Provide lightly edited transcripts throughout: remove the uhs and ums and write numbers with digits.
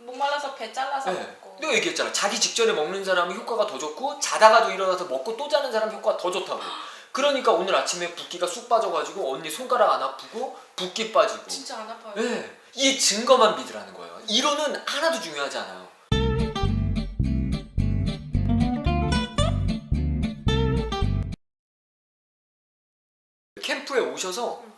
목말라서 배 잘라서 네. 먹고. 내가 얘기했잖아. 자기 직전에 먹는 사람이 효과가 더 좋고 자다가도 일어나서 먹고 또 자는 사람 효과가 더 좋다고. 그러니까 오늘 아침에 붓기가 쑥 빠져가지고 언니 손가락 안 아프고 붓기 빠지고. 진짜 안 아파요. 네. 이 증거만 믿으라는 거예요. 이론은 하나도 중요하지 않아요. 캠프에 오셔서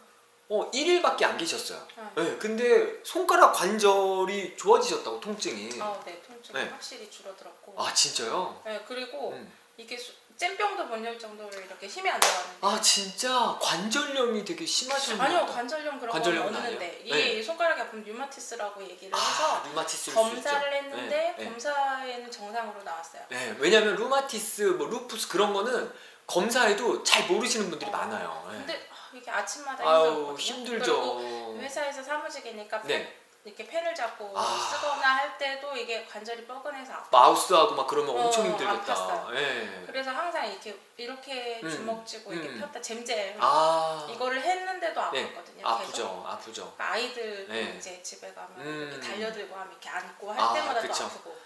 1일밖에 안 계셨어요. 네, 근데 손가락 관절이 좋아지셨다고, 통증이. 네, 통증이 네. 확실히 줄어들었고. 아, 진짜요? 네, 그리고 이게 잼병도 못 열 정도로 이렇게 힘이 안 들어가는데. 아, 진짜 관절염이 되게 심하셨나요? 아니요, 관절염 그런 건 관절염은 없는데 아니에요? 이게 네. 손가락이 아프면 류마티스라고 얘기를 해서 루마티스일 수 검사를 있죠. 했는데 네, 검사에는 정상으로 나왔어요. 네, 왜냐면 루마티스, 뭐 루푸스 그런 거는 검사해도 잘 모르시는 분들이 많아요. 네. 근데 이게 아침마다 아유, 힘들거든요. 힘들죠. 그리고 회사에서 사무직이니까 네. 이렇게 펜을 잡고 아. 쓰거나 할 때도 이게 관절이 뻐근해서 아파요. 마우스하고 막 그러면 엄청 힘들겠다. 아팠어요. 네. 그래서 항상 이렇게 주먹 쥐고 이렇게 폈다 잼잼 이거를 했는데도 아팠거든요. 네. 아프죠, 아프죠. 그러니까 아이들 네. 이제 집에 가면 이렇게 달려들고 하면 이렇게 안고 할 때마다 또 그쵸. 아프고.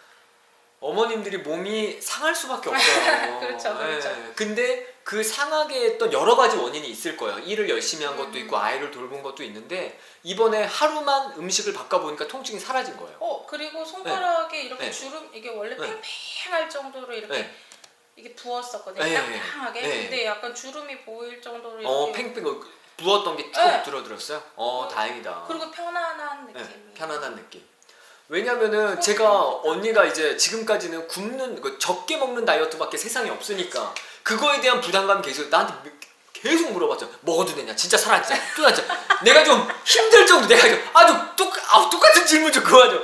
어머님들이 몸이 상할 수밖에 없어요. 그렇죠, 그렇죠. 네. 근데 그 상하게 했던 여러 가지 원인이 있을 거예요. 일을 열심히 한 것도 있고 아이를 돌본 것도 있는데 이번에 하루만 음식을 바꿔보니까 통증이 사라진 거예요. 그리고 손가락에 이렇게 네. 주름, 이게 원래 네. 팽팽할 정도로 이렇게 네. 이게 부었었거든요. 네. 땅땅하게. 네. 근데 약간 주름이 보일 정도로 이렇게. 팽팽 부었던 게 쭉 네. 줄어들었어요? 다행이다. 그리고 편안한 느낌. 네, 편안한 느낌. 왜냐면은 제가 언니가 이제 지금까지는 적게 먹는 다이어트밖에 세상에 없으니까 그거에 대한 부담감이 계속 나한테 계속 물어봤죠. 먹어도 되냐? 진짜 살아있자. 또 나죠. 내가 좀 힘들 정도 내가 좀 아주 똑같은 질문 좀 그만하죠.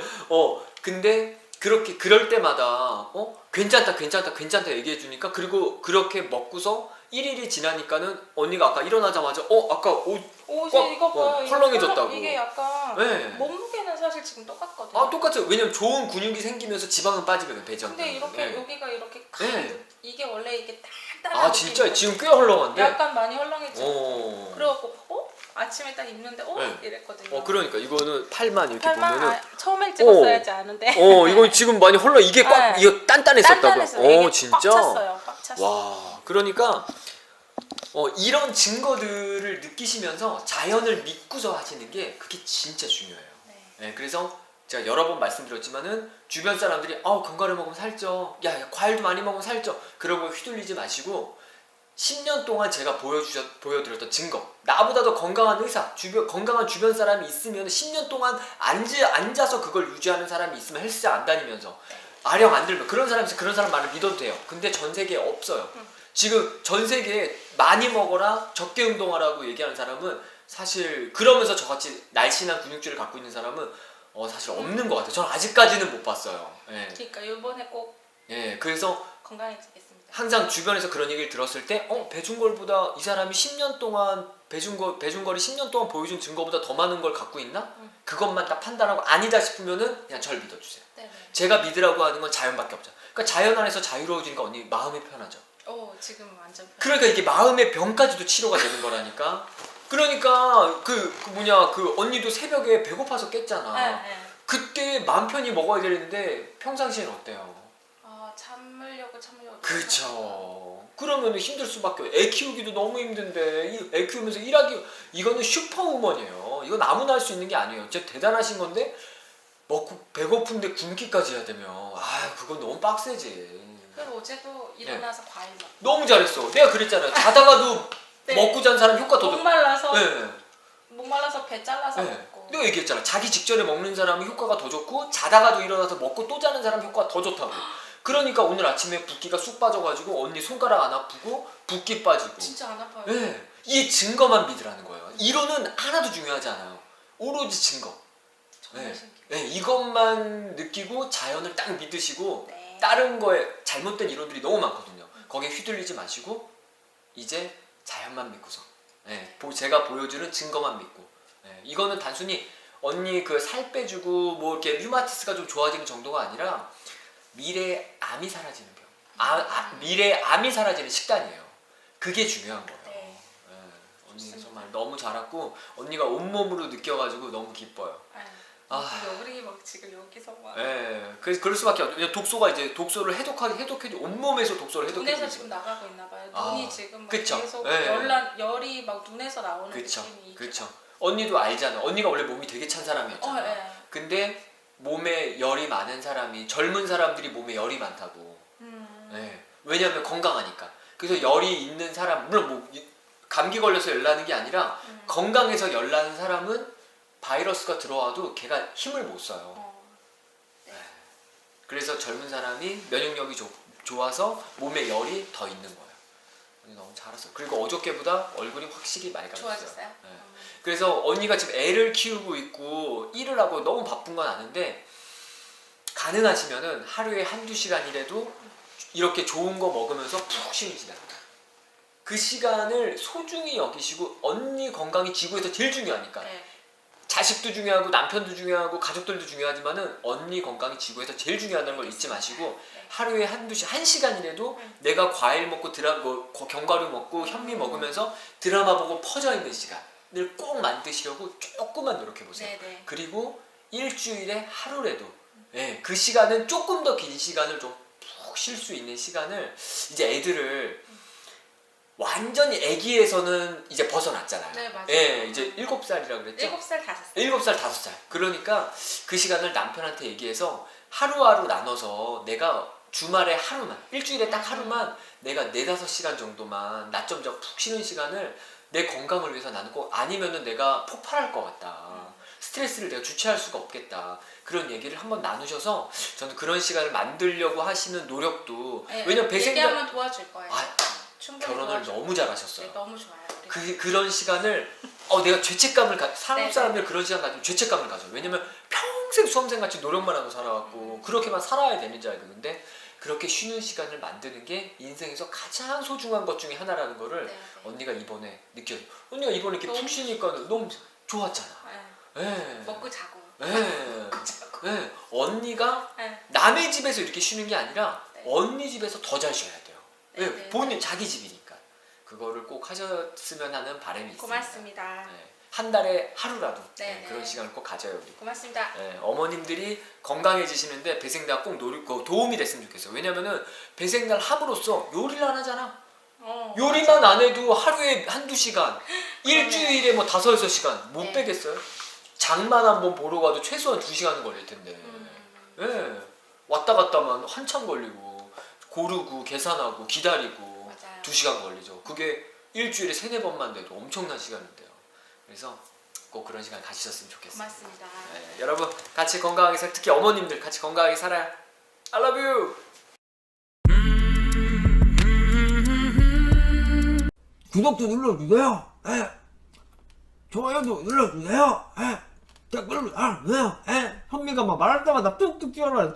근데 그럴 때마다 괜찮다 얘기해 주니까, 그리고 그렇게 먹고서 1일이 지나니까는 언니가 아까 일어나자마자 아까 옷이 이거 봐요. 헐렁해졌다고. 이게 약간 네. 몸무게는 사실 지금 똑같거든요. 똑같죠. 왜냐면 좋은 근육이 생기면서 지방은 빠지거든, 배전. 근데 이렇게 네. 여기가 이렇게 네. 이게 원래 이게 단단한 진짜 느낌이거든요. 지금 꽤 헐렁한데. 약간 많이 헐렁해지고. 어. 그래갖고 아침에 딱 입는데 네. 이랬거든요. 그러니까 이거는 팔만 이렇게 팔만 보면은 처음에 찍었어야지 않은데. 이건 지금 많이 이게 꽉 네. 이거 단단했었다고. 단단했어요. 이게 진짜. 꽉 찼어요. 꽉 찼어요. 와, 그러니까 이런 증거들을 느끼시면서 자연을 믿고서 하시는 게 그게 진짜 중요해요. 네, 그래서 제가 여러 번 말씀드렸지만은 주변 사람들이 견과류 먹으면 살쪄, 야 과일도 많이 먹으면 살쪄, 그러고 휘둘리지 마시고 10년 동안 제가 보여드렸던 증거, 나보다 더 건강한 의사, 건강한 주변 사람이 있으면 10년 동안 앉아서 그걸 유지하는 사람이 있으면 헬스장 안 다니면서 아령 안 들면 그런 사람이 있어요. 그런 사람 말을 믿어도 돼요. 근데 전 세계에 없어요. 지금 전 세계에 많이 먹어라, 적게 운동하라고 얘기하는 사람은 사실, 그러면서 저같이 날씬한 근육질을 갖고 있는 사람은 사실 없는 것 같아요. 저는 아직까지는 못 봤어요. 예. 그러니까 이번에 꼭 그래서 건강해지겠습니다. 항상 주변에서 그런 얘기를 들었을 때 배준걸보다 이 사람이 10년 동안 배준걸이 10년 동안 보여준 증거보다 더 많은 걸 갖고 있나? 그것만 딱 판단하고 아니다 싶으면은 그냥 절 믿어주세요. 네네. 제가 믿으라고 하는 건 자연밖에 없죠. 그러니까 자연 안에서 자유로워지니까 언니 마음이 편하죠. 지금 완전 편해요. 그러니까 이게 마음의 병까지도 치료가 되는 거라니까. 그러니까 그 언니도 새벽에 배고파서 깼잖아. 네. 그때 마음 편히 먹어야 되는데 평상시엔 어때요? 참으려고 그쵸. 그러면 힘들 수밖에 없어요. 애 키우기도 너무 힘든데 애 키우면서 일하기, 이거는 슈퍼우먼이에요. 이건 아무나 할 수 있는 게 아니에요. 진짜 대단하신 건데 먹고 배고픈데 굶기까지 해야 되면 그건 너무 빡세지. 그리고 어제도 일어나서 과일 먹고. 너무 잘했어. 내가 그랬잖아요. 자다가도 네. 먹고 잔 사람 효과 더 목말라서 배 잘라서 먹고. 내가 얘기했잖아. 자기 직전에 먹는 사람이 효과가 더 좋고 자다가도 일어나서 먹고 또 자는 사람 효과가 더 좋다고. 그러니까 오늘 아침에 붓기가 쑥 빠져가지고 언니 손가락 안 아프고 붓기 빠지고. 진짜 안 아파요. 네. 이 증거만 믿으라는 거예요. 이론은 하나도 중요하지 않아요. 오로지 증거. 정말 신기해요. 네, 이것만 느끼고 자연을 딱 믿으시고 네. 다른 거에 잘못된 이론들이 너무 많거든요. 거기에 휘둘리지 마시고 이제 자연만 믿고서 제가 보여주는 증거만 믿고. 이거는 단순히 언니 살 빼주고 뭐 이렇게 류마티스가 좀 좋아지는 정도가 아니라 미래에 암이 사라지는 병, 미래에 암이 사라지는 식단이에요. 그게 중요한 거예요. 네. 언니 정말 너무 잘했고 언니가 온몸으로 느껴가지고 너무 기뻐요. 우리 막 지금 여기서 막 예, 그럴 수밖에 없죠. 독소가 이제 독소를 해독해 온몸에서 독소를 해독해. 눈에서 지금 나가고 있나 봐요. 눈이 지금 막 그쵸? 계속 예. 열이 막 눈에서 나오는 그쵸, 느낌이. 그쵸. 언니도 알잖아. 언니가 원래 몸이 되게 찬 사람이었잖아. 예. 근데 몸에 열이 많은 사람이 젊은 사람들이 몸에 열이 많다고. 예. 왜냐하면 건강하니까. 그래서 열이 있는 사람 물론 뭐 감기 걸려서 열 나는 게 아니라 건강해서 열 나는 사람은 바이러스가 들어와도 걔가 힘을 못 써요. 네. 그래서 젊은 사람이 면역력이 좋아서 몸에 열이 더 있는 거예요. 너무 잘했어. 그리고 어저께보다 얼굴이 확실히 맑아졌어요. 좋아졌어요? 네. 그래서 언니가 지금 애를 키우고 있고 일을 하고 너무 바쁜 건 아는데 가능하시면은 하루에 1~2시간이라도 이렇게 좋은 거 먹으면서 푹 쉬는 시간. 그 시간을 소중히 여기시고 언니 건강이 지구에서 제일 중요하니까. 네. 자식도 중요하고 남편도 중요하고 가족들도 중요하지만은 언니 건강이 지구에서 제일 중요하다는 걸 잊지 마시고 하루에 1시간이라도 내가 과일 먹고 견과류 먹고 현미 먹으면서 드라마 보고 퍼져 있는 시간을 꼭 만드시려고 조금만 노력해 보세요. 네네. 그리고 일주일에 하루라도 그 시간은 조금 더 긴 시간을 좀 푹 쉴 수 있는 시간을 이제 애들을 완전히 애기에서는 이제 벗어났잖아요. 네, 맞아요. 예, 이제 7살이라고 그랬죠? 7살, 5살. 7살, 5살. 그러니까 그 시간을 남편한테 얘기해서 하루하루 나눠서 내가 주말에 하루만, 일주일에 딱 하루만 내가 4~5시간 정도만 낮잠 자고 푹 쉬는 시간을 내 건강을 위해서 나누고 아니면은 내가 폭발할 것 같다. 스트레스를 내가 주체할 수가 없겠다. 그런 얘기를 한번 나누셔서 저는 그런 시간을 만들려고 하시는 노력도 네, 왜냐면 얘기하면 도와줄 거예요. 아, 충분히 결혼을 도와줄 너무 잘하셨어요. 네, 너무 좋아요. 그런 시간을 내가 죄책감을 한국 네, 사람들 그런 시간 가지면 죄책감을 가져요. 왜냐면 평생 수험생같이 노력만 하고 살아왔고 그렇게만 살아야 되는 줄 알고 근데 그렇게 쉬는 시간을 만드는 게 인생에서 가장 소중한 것 중에 하나라는 거를 네. 언니가 이번에 느껴요. 언니가 이번에 이렇게 푹 쉬니까 너무 좋았잖아. 네. 먹고 자고. 언니가 네. 남의 집에서 이렇게 쉬는 게 아니라 네. 언니 집에서 더 잘 쉬어야 돼요. 네, 네. 본인 자기 집이니까 그거를 꼭 하셨으면 하는 바람이 있습니다. 고맙습니다. 한 달에 하루라도 네, 그런 네. 시간을 꼭 가져요 우리. 고맙습니다. 어머님들이 건강해지시는데 배생대가 꼭 도움이 됐으면 좋겠어요. 왜냐면은 배생대를 함으로써 요리를 안 하잖아. 요리만 안 해도 하루에 1~2시간, 일주일에 뭐 5~6시간 못 네. 빼겠어요? 장만 한번 보러 가도 최소한 2시간은 걸릴 텐데. 왔다 갔다만 한참 걸리고 고르고 계산하고 기다리고 맞아요. 2시간 걸리죠. 그게 일주일에 3~4번만 돼도 엄청난 시간인데요. 그래서 꼭 그런 시간 가지셨으면 좋겠습니다. 고맙습니다. 여러분 같이 건강하게 살 특히 어머님들 같이 건강하게 살아요. I love you. 구독도 눌러주세요. 좋아요도 눌러주세요. 댓글도 달아주세요. 현미가 막 말할 때마다 뚝뚝 뛰어라.